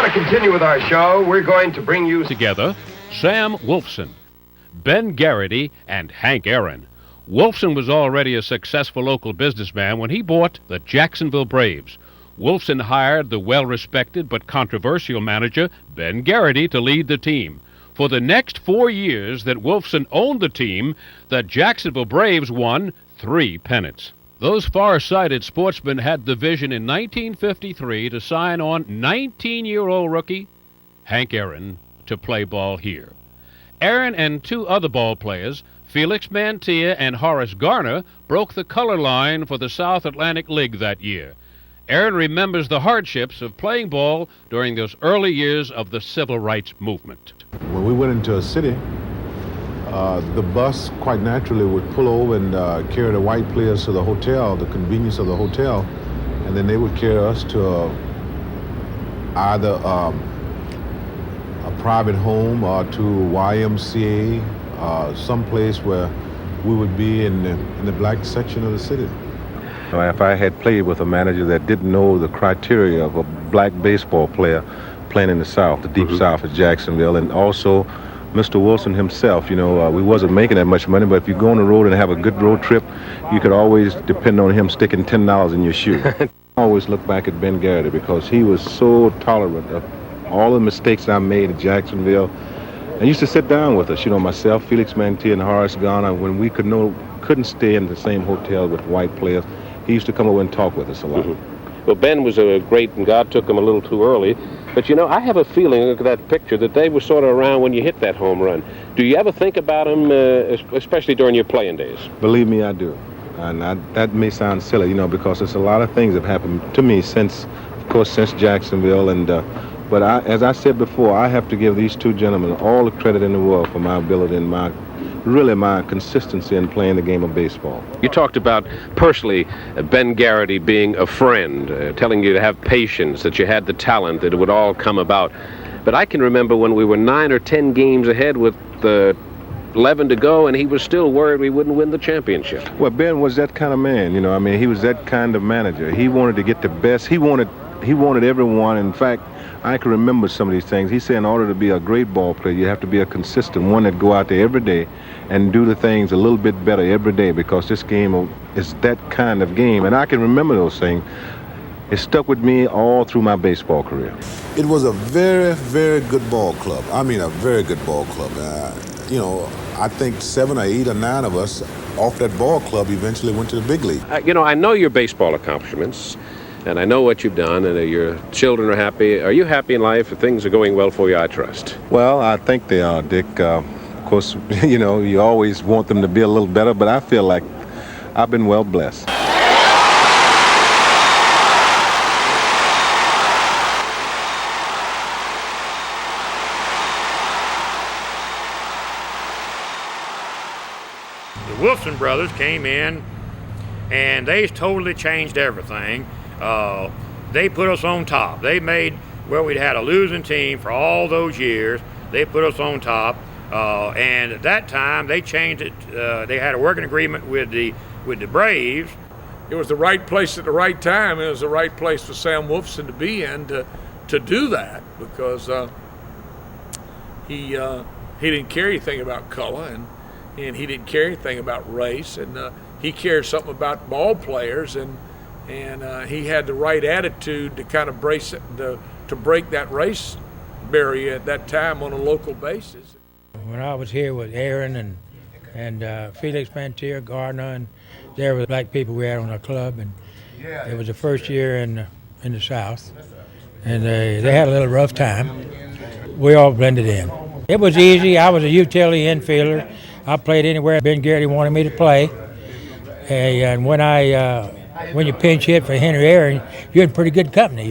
to continue with our show. We're going to bring you together Sam Wolfson, Ben Garrity, and Hank Aaron. Wolfson was already a successful local businessman when he bought the Jacksonville Braves. Wolfson hired the well-respected but controversial manager Ben Garrity to lead the team. For the next 4 years that Wolfson owned the team, the Jacksonville Braves won 3 pennants. Those far-sighted sportsmen had the vision in 1953 to sign on 19-year-old rookie Hank Aaron to play ball here. Aaron and 2 other ball players, Felix Mantilla and Horace Garner, broke the color line for the South Atlantic League that year. Aaron remembers the hardships of playing ball during those early years of the civil rights movement. When we went into a city, the bus quite naturally would pull over and carry the white players to the hotel, the convenience of the hotel, and then they would carry us to either a private home or to YMCA, someplace where we would be in the black section of the city. If I had played with a manager that didn't know the criteria of a black baseball player playing in the South, the deep South of Jacksonville, and also Mr. Wilson himself, we wasn't making that much money, but if you go on the road and have a good road trip, you could always depend on him sticking $10 in your shoe. I always look back at Ben Garrity because he was so tolerant of all the mistakes I made in Jacksonville. And used to sit down with us, myself, Felix Mantilla, and Horace Garner, when we couldn't stay in the same hotel with white players. He used to come over and talk with us a lot. Well, Ben was a great, and God took him a little too early. But, I have a feeling, look at that picture, that they were sort of around when you hit that home run. Do you ever think about him, especially during your playing days? Believe me, I do. And that may sound silly, because there's a lot of things that have happened to me since Jacksonville. And but as I said before, I have to give these 2 gentlemen all the credit in the world for my ability and my consistency in playing the game of baseball. You talked about, personally, Ben Garrity being a friend, telling you to have patience, that you had the talent, that it would all come about. But I can remember when we were 9 or 10 games ahead with 11 to go, and he was still worried we wouldn't win the championship. Well, Ben was that kind of man, he was that kind of manager. He wanted to get the best. He wanted everyone. In fact, I can remember some of these things. He said in order to be a great ball player, you have to be a consistent one that go out there every day and do the things a little bit better every day, because this game is that kind of game. And I can remember those things. It stuck with me all through my baseball career. It was a very, very good ball club. I mean, a very good ball club. I think 7 or 8 or 9 of us off that ball club eventually went to the big league. I know your baseball accomplishments, and I know what you've done, and your children are happy. Are you happy in life? Things are going well for you, I trust. Well, I think they are, Dick. Of course, you always want them to be a little better, but I feel like I've been well blessed. The Wolfson brothers came in, and they totally changed everything. They put us on top. They made, we'd had a losing team for all those years. They put us on top, and at that time they changed it. They had a working agreement with the Braves. It was the right place at the right time. It was the right place for Sam Wolfson to be in to do that, because he didn't care anything about color, and he didn't care anything about race, and he cared something about ball players, and he had the right attitude to kind of to break that race barrier at that time on a local basis. When I was here with Aaron and Felix Mantilla, Gardner, and there were black people we had on our club, and it was the first year in the South, and they had a little rough time. We all blended in. It was easy. I was a utility infielder. I played anywhere Ben Garrity wanted me to play, and when you pinch hit for Henry Aaron, you're in pretty good company,